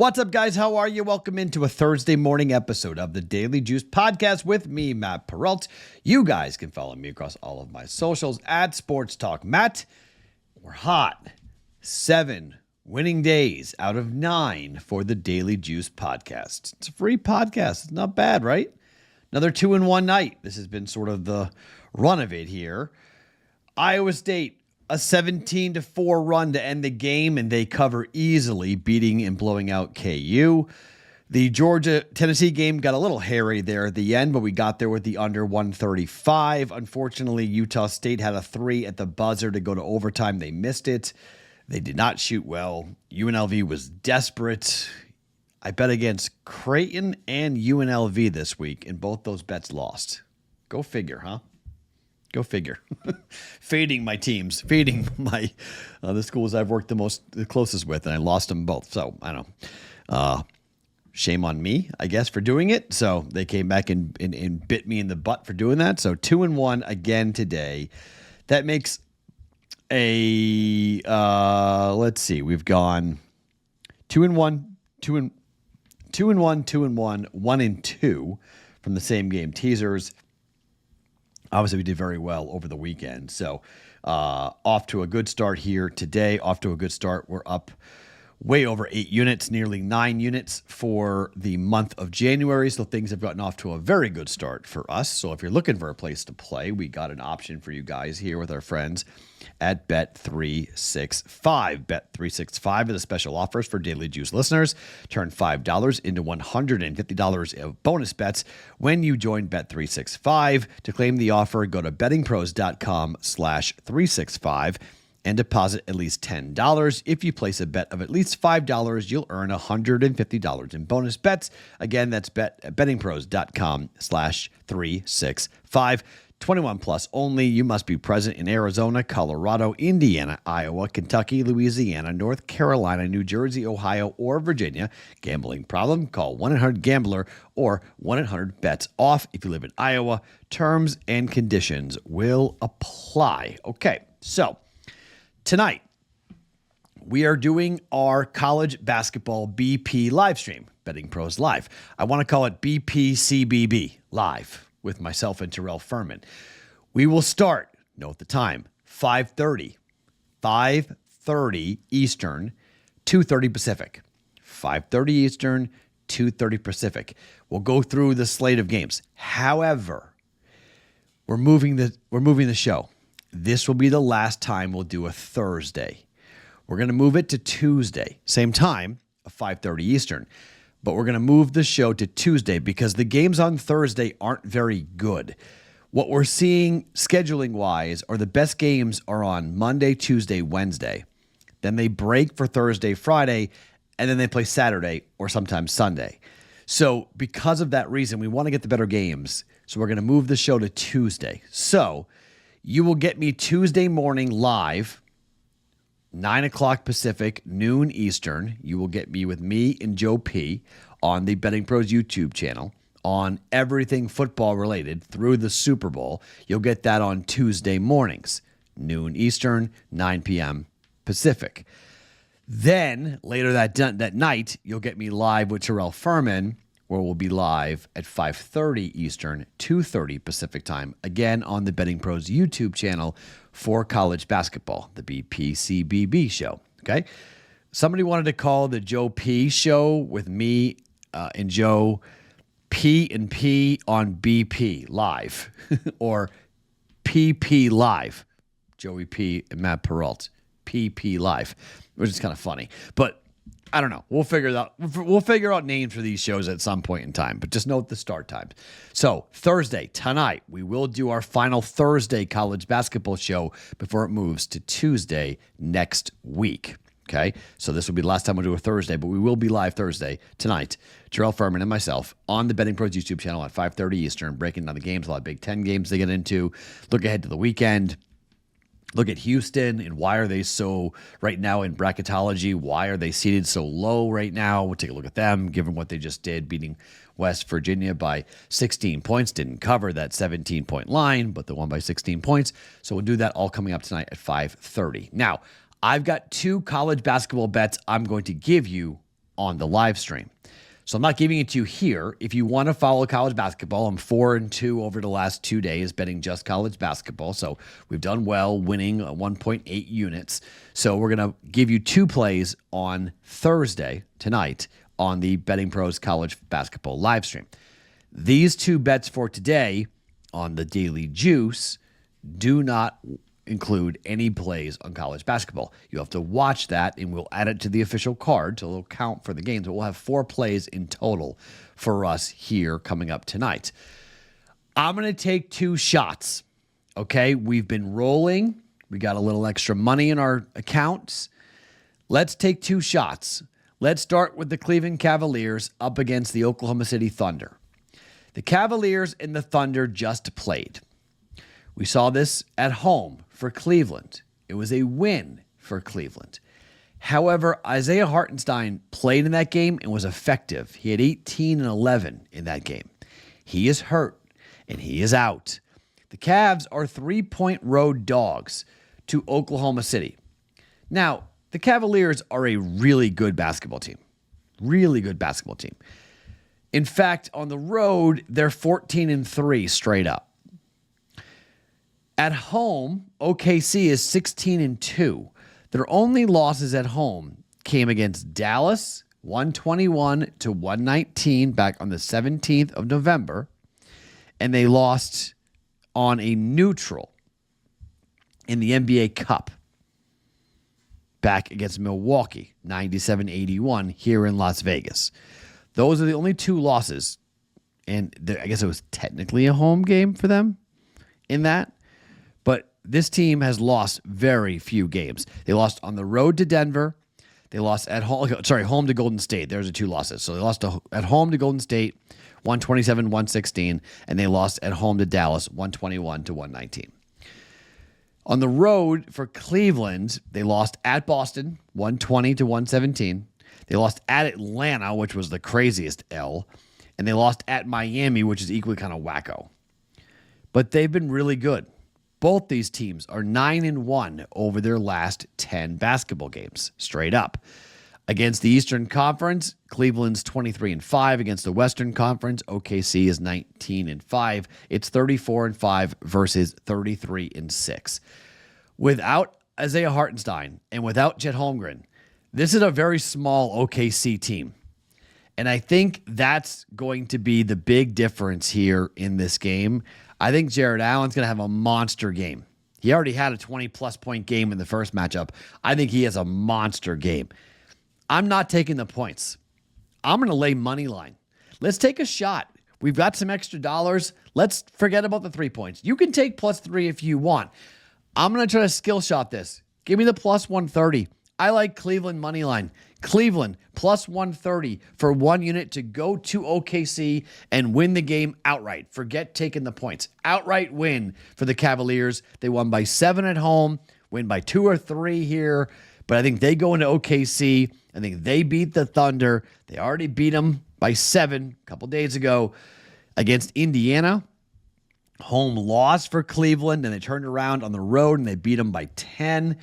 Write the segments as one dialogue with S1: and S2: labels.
S1: What's up, guys? How are you? Welcome into a Thursday morning episode of the Daily Juice Podcast with me, Matt Perrault. You guys can follow me across all of my socials at Sports Talk Matt. We're hot. 7 winning days out of 9 for the Daily Juice Podcast. It's a free podcast. It's not bad, right? Another 2-1 night. This has been sort of the run of it here. Iowa State, a 17-4 run to end the game, and they cover easily, beating and blowing out KU. The Georgia-Tennessee game got a little hairy there at the end, but we got there with the under 135. Unfortunately, Utah State had a 3 at the buzzer to go to overtime. They missed it. They did not shoot well. UNLV was desperate. I bet against Creighton and UNLV this week, and both those bets lost. Go figure, huh? Go figure. Fading my teams, fading my the schools I've worked the closest with, and I lost them both. So I don't know. Shame on me, I guess, for doing it. So they came back and bit me in the butt for doing that. So 2-1 again today. That makes a let's see. We've gone 2-1, 2-1, 1-2 from the same game teasers. Obviously, we did very well over the weekend. So off to a good start here today. Off to a good start. We're up way over 8 units, nearly 9 units for the month of January. So things have gotten off to a very good start for us. So if you're looking for a place to play, we got an option for you guys here with our friends at Bet365. Bet365 is a special offers for Daily Juice listeners. Turn $5 into $150 of bonus bets when you join Bet365. To claim the offer, go to bettingpros.com/365 and deposit at least $10. If you place a bet of at least $5, you'll earn $150 in bonus bets. Again, that's bettingpros.com/365. 21 plus only. You must be present in Arizona, Colorado, Indiana, Iowa, Kentucky, Louisiana, North Carolina, New Jersey, Ohio, or Virginia. Gambling problem? Call 1-800-GAMBLER or 1-800-BETS-OFF. If you live in Iowa, terms and conditions will apply. Okay, so tonight we are doing our college basketball BP live stream, Betting Pros Live. I want to call it BPCBB Live, with myself and Terrell Furman. We will start, note the time, 5:30 Eastern, 2:30 Pacific. 5:30 Eastern, 2:30 Pacific. We'll go through the slate of games. However, we're moving the show. This will be the last time we'll do a Thursday. We're going to move it to Tuesday, same time, 5:30 Eastern. But we're going to move the show to Tuesday because the games on Thursday aren't very good. What we're seeing scheduling-wise are the best games are on Monday, Tuesday, Wednesday. Then they break for Thursday, Friday, and then they play Saturday or sometimes Sunday. So because of that reason, we want to get the better games. So we're going to move the show to Tuesday. So you will get me Tuesday morning live, 9 o'clock Pacific, noon Eastern. You will get me with me and Joe P on the Betting Pros YouTube channel on everything football related through the Super Bowl. You'll get that on Tuesday mornings, noon Eastern, 9 p.m. Pacific. Then later that night, you'll get me live with Terrell Furman, where we'll be live at 5:30 Eastern, 2:30 Pacific time, again on the Betting Pros YouTube channel for college basketball, the BPCBB show, okay? Somebody wanted to call the Joe P show with me and Joe P and P on BP live or PP live, Joey P and Matt Perrault, PP live, which is kind of funny, but I don't know. We'll figure it out. We'll figure out names for these shows at some point in time, but just note the start times. So Thursday, tonight, we will do our final Thursday college basketball show before it moves to Tuesday next week. Okay? So this will be the last time we'll do a Thursday, but we will be live Thursday tonight, Terrell Furman and myself, on the Betting Pros YouTube channel at 5:30 Eastern, breaking down the games, a lot of Big Ten games to get into, look ahead to the weekend. Look at Houston and why are they so, right now in bracketology, why are they seated so low right now? We'll take a look at them, given what they just did, beating West Virginia by 16 points. Didn't cover that 17-point line, but they won by 16 points. So we'll do that all coming up tonight at 5:30. Now, I've got 2 college basketball bets I'm going to give you on the live stream. So I'm not giving it to you here. If you want to follow college basketball, I'm 4-2 over the last 2 days betting just college basketball. So we've done well, winning 1.8 units. So we're going to give you 2 plays on Thursday tonight on the BettingPros college basketball live stream. These 2 bets for today on the Daily Juice do not include any plays on college basketball. You have to watch that, and we'll add it to the official card, so it'll count for the games. But we'll have 4 plays in total for us here coming up tonight. I'm going to take 2 shots, okay? We've been rolling. We got a little extra money in our accounts. Let's take 2 shots. Let's start with the Cleveland Cavaliers up against the Oklahoma City Thunder. The Cavaliers and the Thunder just played. We saw this at home for Cleveland. It was a win for Cleveland. However, Isaiah Hartenstein played in that game and was effective. He had 18 and 11 in that game. He is hurt, and he is out. The Cavs are 3-point road dogs to Oklahoma City. Now, the Cavaliers are a really good basketball team. Really good basketball team. In fact, on the road, they're 14 and 3 straight up. At home, OKC is 16 and 2. Their only losses at home came against Dallas, 121 to 119 back on the 17th of November, and they lost on a neutral in the NBA Cup back against Milwaukee, 97-81 here in Las Vegas. Those are the only 2 losses, and I guess it was technically a home game for them in that. But this team has lost very few games. They lost on the road to Denver. They lost at home. Home to Golden State. There's the 2 losses. So they lost at home to Golden State, 127-116, and they lost at home to Dallas, 121 to 119. On the road for Cleveland, they lost at Boston, 120 to 117. They lost at Atlanta, which was the craziest L, and they lost at Miami, which is equally kind of wacko. But they've been really good. Both these teams are 9-1 over their last 10 basketball games, straight up. Against the Eastern Conference, Cleveland's 23-5. Against the Western Conference, OKC is 19-5. It's 34-5 versus 33-6. Without Isaiah Hartenstein and without Chet Holmgren, this is a very small OKC team. And I think that's going to be the big difference here in this game. I think Jared Allen's going to have a monster game. He already had a 20-plus point game in the first matchup. I think he has a monster game. I'm not taking the points. I'm going to lay money line. Let's take a shot. We've got some extra dollars. Let's forget about the 3 points. You can take +3 if you want. I'm going to try to skill shot this. Give me the +130. I like Cleveland money line. Cleveland +130 for 1 unit to go to OKC and win the game outright. Forget taking the points. Outright win for the Cavaliers. They won by 7 at home, win by 2 or 3 here. But I think they go into OKC. I think they beat the Thunder. They already beat them by 7 a couple days ago against Indiana. Home loss for Cleveland, and they turned around on the road and they beat them by 10.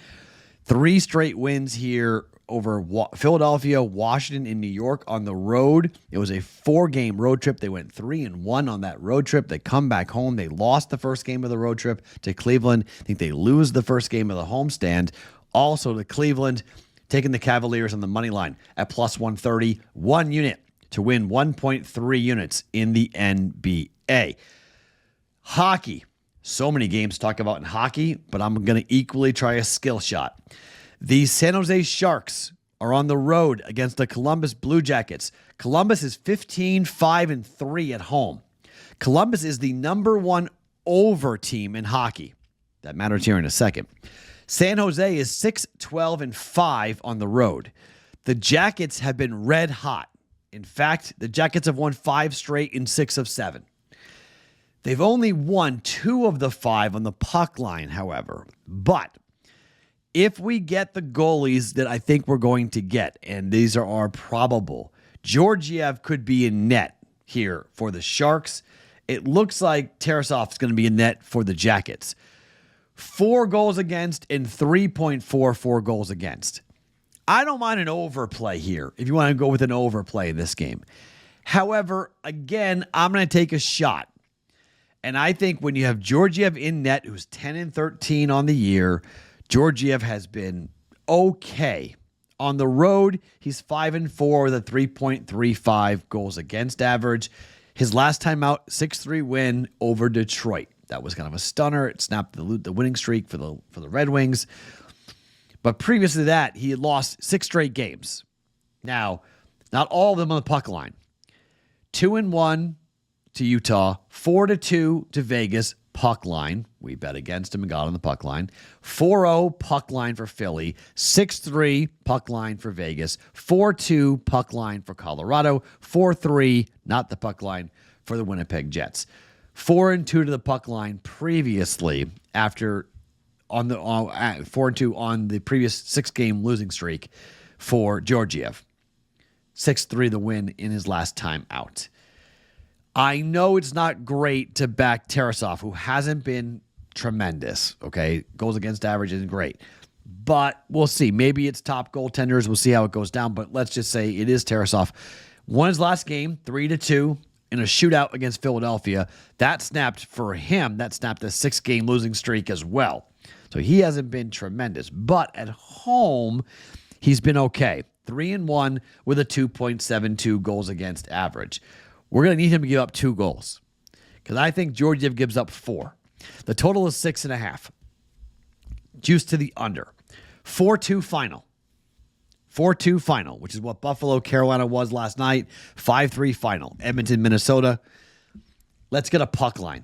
S1: 3 straight wins here over Philadelphia, Washington, and New York on the road. It was a 4-game road trip. They went 3-1 on that road trip. They come back home. They lost the first game of the road trip to Cleveland. I think they lose the first game of the homestand. Also to Cleveland, taking the Cavaliers on the money line at +130, 1 unit to win 1.3 units in the NBA. Hockey. So many games to talk about in hockey, but I'm going to equally try a skill shot. The San Jose Sharks are on the road against the Columbus Blue Jackets. Columbus is 15-5-3 at home. Columbus is the #1 over team in hockey. That matters here in a second. San Jose is 6-12-5 on the road. The Jackets have been red hot. In fact, the Jackets have won 5 straight in 6 of 7. They've only won 2 of the 5 on the puck line, however. But if we get the goalies that I think we're going to get, and these are probable, Georgiev could be in net here for the Sharks. It looks like Tarasov is going to be in net for the Jackets. 4 goals against and 3.44 goals against. I don't mind an overplay here if you want to go with an overplay in this game. However, again, I'm going to take a shot. And I think when you have Georgiev in net, who's 10-13 on the year, Georgiev has been okay. On the road, he's 5-4 with a 3.35 goals against average. His last time out, 6-3 win over Detroit. That was kind of a stunner. It snapped the winning streak for the Red Wings. But previous to that, he had lost 6 straight games. Now, not all of them on the puck line. 2-1 to Utah, 4-2 to Vegas, puck line. We bet against him and got on the puck line. 4-0 puck line for Philly, 6-3 puck line for Vegas, 4-2 puck line for Colorado, 4-3, not the puck line, for the Winnipeg Jets. 4-2 to the puck line previously after on the 4-2 on the previous 6-game losing streak for Georgiev. 6-3 the win in his last time out. I know it's not great to back Tarasov, who hasn't been tremendous, okay? Goals against average isn't great. But we'll see. Maybe it's top goaltenders. We'll see how it goes down. But let's just say it is Tarasov. Won his last game, 3-2, in a shootout against Philadelphia. That snapped for him. That snapped a 6-game losing streak as well. So he hasn't been tremendous. But at home, he's been okay. 3-1 with a 2.72 goals against average. We're going to need him to give up 2 goals because I think Georgiev gives up 4. The total is 6.5. Juice to the under. 4-2 final. 4-2 final, which is what Buffalo, Carolina was last night. 5-3 final. Edmonton, Minnesota. Let's get a puck line.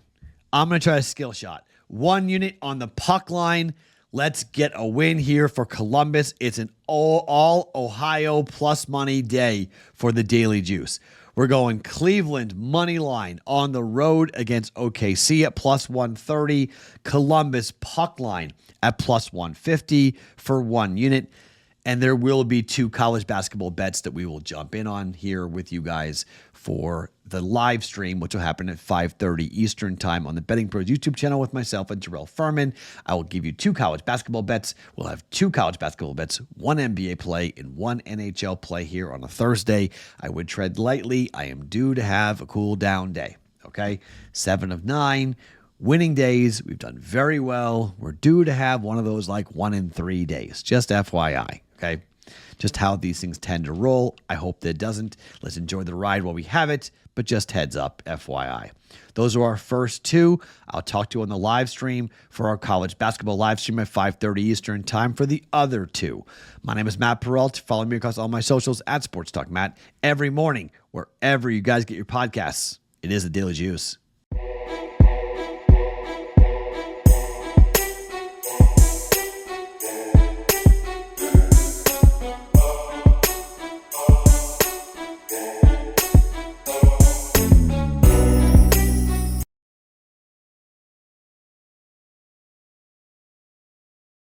S1: I'm going to try a skill shot. 1 unit on the puck line. Let's get a win here for Columbus. It's an all Ohio plus money day for the Daily Juice. We're going Cleveland money line on the road against OKC at plus 130. Columbus puck line at plus 150 for 1 unit. And there will be 2 college basketball bets that we will jump in on here with you guys for the live stream, which will happen at 5:30 Eastern time on the BettingPros YouTube channel with myself and Terrell Furman. I will give you 2 college basketball bets. We'll have 2 college basketball bets, 1 NBA play and 1 NHL play here on a Thursday. I would tread lightly. I am due to have a cool down day. Okay, 7 of 9. Winning days, we've done very well. We're due to have one of those like 1 in 3 days. Just FYI, okay? Just how these things tend to roll. I hope that it doesn't. Let's enjoy the ride while we have it, but just heads up, FYI. Those are our first 2. I'll talk to you on the live stream for our college basketball live stream at 5:30 Eastern time for the other 2. My name is Matt Perrault. Follow me across all my socials at Sports Talk Matt every morning, wherever you guys get your podcasts. It is the Daily Juice.